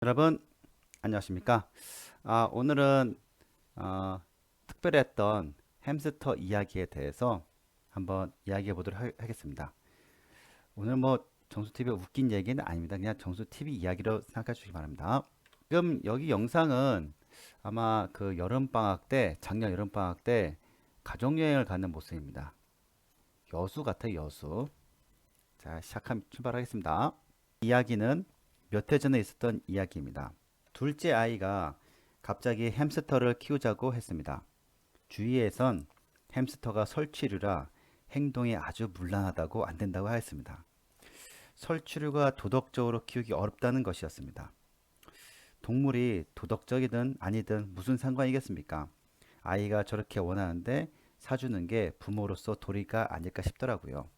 여러분 안녕하십니까? 오늘은 특별했던 햄스터 이야기에 대해서 한번 이야기해 보도록 하겠습니다. 오늘 뭐 정수TV 웃긴 얘기는 아닙니다. 그냥 정수TV 이야기로 생각해 주시기 바랍니다. 지금 여기 영상은 아마 그 여름방학 때, 작년 여름방학 때 가족여행을 가는 모습입니다. 여수 같아요, 여수. 자, 출발하겠습니다. 이야기는 몇 해 전에 있었던 이야기입니다. 둘째 아이가 갑자기 햄스터를 키우자고 했습니다. 주위에선 햄스터가 설치류라 행동이 아주 문란하다고 안 된다고 하였습니다. 설치류가 도덕적으로 키우기 어렵다는 것이었습니다. 동물이 도덕적이든 아니든 무슨 상관이겠습니까? 아이가 저렇게 원하는데 사주는 게 부모로서 도리가 아닐까 싶더라고요.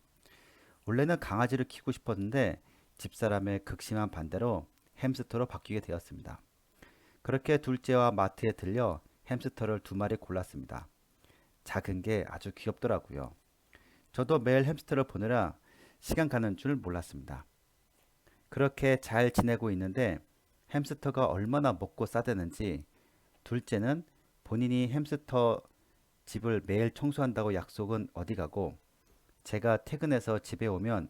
원래는 강아지를 키우고 싶었는데 집사람의 극심한 반대로 햄스터로 바뀌게 되었습니다. 그렇게 둘째와 마트에 들려 햄스터를 2마리 골랐습니다. 작은 게 아주 귀엽더라고요. 저도 매일 햄스터를 보느라 시간 가는 줄 몰랐습니다. 그렇게 잘 지내고 있는데 햄스터가 얼마나 먹고 싸대는지 둘째는 본인이 햄스터 집을 매일 청소한다고 약속은 어디 가고 제가 퇴근해서 집에 오면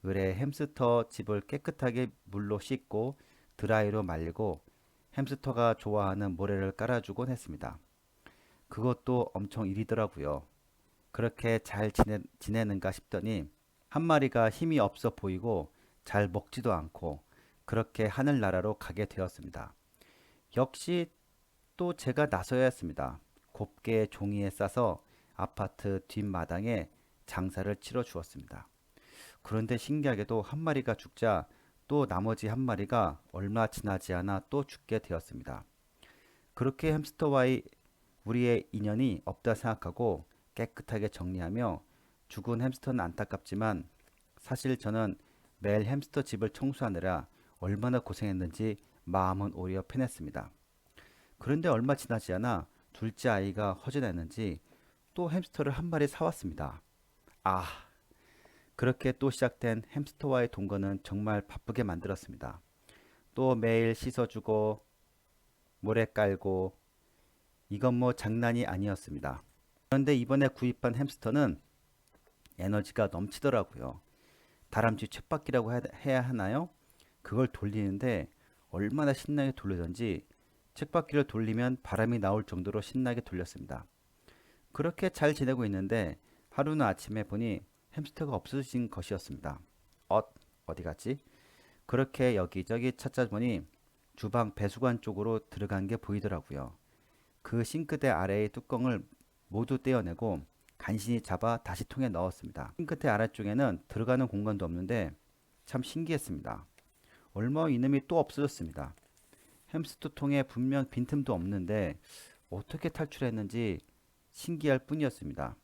의뢰 햄스터 집을 깨끗하게 물로 씻고 드라이로 말리고 햄스터가 좋아하는 모래를 깔아주곤 했습니다. 그것도 엄청 일이더라고요. 그렇게 잘 지내는가 싶더니 한 마리가 힘이 없어 보이고 잘 먹지도 않고 그렇게 하늘나라로 가게 되었습니다. 역시 또 제가 나서야 했습니다. 곱게 종이에 싸서 아파트 뒷마당에 장사를 치러 주었습니다. 그런데 신기하게도 한 마리가 죽자 또 나머지 한 마리가 얼마 지나지 않아 또 죽게 되었습니다. 그렇게 햄스터와의 우리의 인연이 없다 생각하고 깨끗하게 정리하며 죽은 햄스터는 안타깝지만 사실 저는 매일 햄스터 집을 청소하느라 얼마나 고생했는지 마음은 오히려 편했습니다. 그런데 얼마 지나지 않아 둘째 아이가 허전했는지 또 햄스터를 한 마리 사왔습니다. 아, 그렇게 또 시작된 햄스터와의 동거는 정말 바쁘게 만들었습니다. 또 매일 씻어주고 모래 깔고 이건 뭐 장난이 아니었습니다. 그런데 이번에 구입한 햄스터는 에너지가 넘치더라고요. 다람쥐 쳇바퀴라고 해야 하나요? 그걸 돌리는데 얼마나 신나게 돌리던지 쳇바퀴를 돌리면 바람이 나올 정도로 신나게 돌렸습니다. 그렇게 잘 지내고 있는데 하루는 아침에 보니 햄스터가 없어진 것이었습니다. 어디 갔지? 그렇게 여기저기 찾아보니 주방 배수관 쪽으로 들어간 게 보이더라고요. 그 싱크대 아래의 뚜껑을 모두 떼어내고 간신히 잡아 다시 통에 넣었습니다. 싱크대 아래쪽에는 들어가는 공간도 없는데 참 신기했습니다. 얼마 후 이놈이 또 없어졌습니다. 햄스터 통에 분명 빈틈도 없는데 어떻게 탈출했는지 신기할 뿐이었습니다.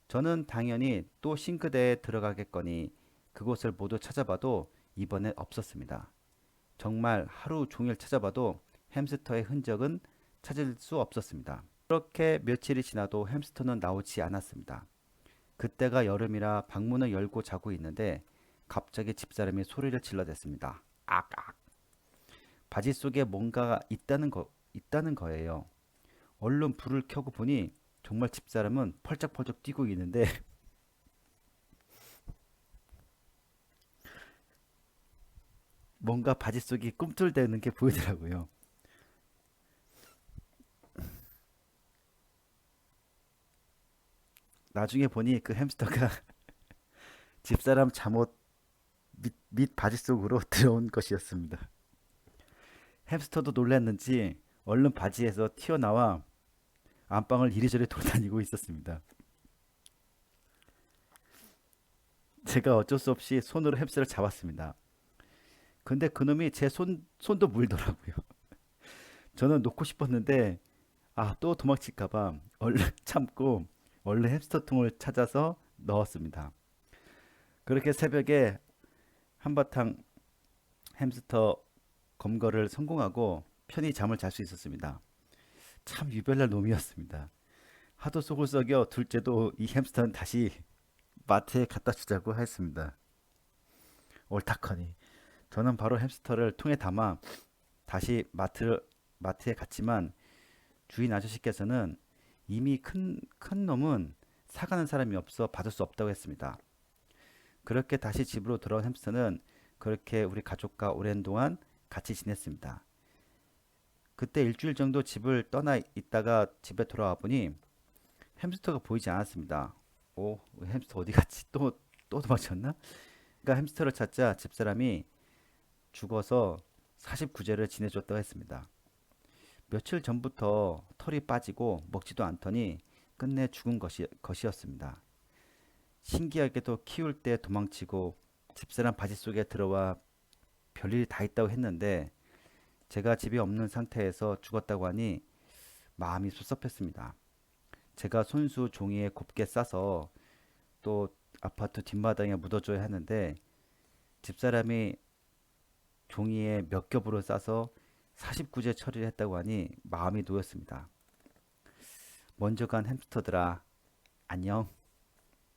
저는 당연히 또 싱크대에 들어가겠거니 그곳을 모두 찾아봐도 이번엔 없었습니다. 정말 하루 종일 찾아봐도 햄스터의 흔적은 찾을 수 없었습니다. 그렇게 며칠이 지나도 햄스터는 나오지 않았습니다. 그때가 여름이라 방문을 열고 자고 있는데 갑자기 집사람이 소리를 질러댔습니다. 악악. 바지 속에 뭔가가 있다는 거예요. 얼른 불을 켜고 보니 정말 집사람은 펄쩍펄쩍 뛰고 있는데 뭔가 바지 속이 꿈틀대는 게 보이더라고요. 나중에 보니 그 햄스터가 집사람 잠옷 밑 바지 속으로 들어온 것이었습니다. 햄스터도 놀랐는지 얼른 바지에서 튀어나와 안방을 이리저리 돌아다니고 있었습니다. 제가 어쩔 수 없이 손으로 햄스터를 잡았습니다. 근데 그놈이 제 손도 물더라고요. 저는 놓고 싶었는데 또 도망칠까봐 얼른 참고 얼른 햄스터 통을 찾아서 넣었습니다. 그렇게 새벽에 한바탕 햄스터 검거를 성공하고 편히 잠을 잘 수 있었습니다. 참 유별날 놈이었습니다. 하도 속을 썩여 둘째도 이 햄스터는 다시 마트에 갖다 주자고 했습니다. 옳다커니 저는 바로 햄스터를 통에 담아 다시 마트에 갔지만 주인 아저씨께서는 이미 큰 놈은 사가는 사람이 없어 받을 수 없다고 했습니다. 그렇게 다시 집으로 돌아온 햄스터는 그렇게 우리 가족과 오랜 동안 같이 지냈습니다. 그때 일주일 정도 집을 떠나 있다가 집에 돌아와 보니 햄스터가 보이지 않았습니다. 오, 햄스터 어디 갔지? 또 도망쳤나? 그러니까 햄스터를 찾자 집사람이 죽어서 49제를 지내줬다고 했습니다. 며칠 전부터 털이 빠지고 먹지도 않더니 끝내 죽은 것이었습니다. 신기하게도 키울 때 도망치고 집사람 바지 속에 들어와 별일이 다 있다고 했는데 제가 집에 없는 상태에서 죽었다고 하니 마음이 섭섭했습니다. 제가 손수 종이에 곱게 싸서 또 아파트 뒷마당에 묻어줘야 하는데 집사람이 종이에 몇 겹으로 싸서 49제 처리를 했다고 하니 마음이 놓였습니다. 먼저 간 햄스터들아, 안녕.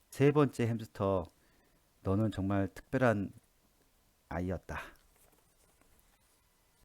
세 번째 햄스터, 너는 정말 특별한 아이였다.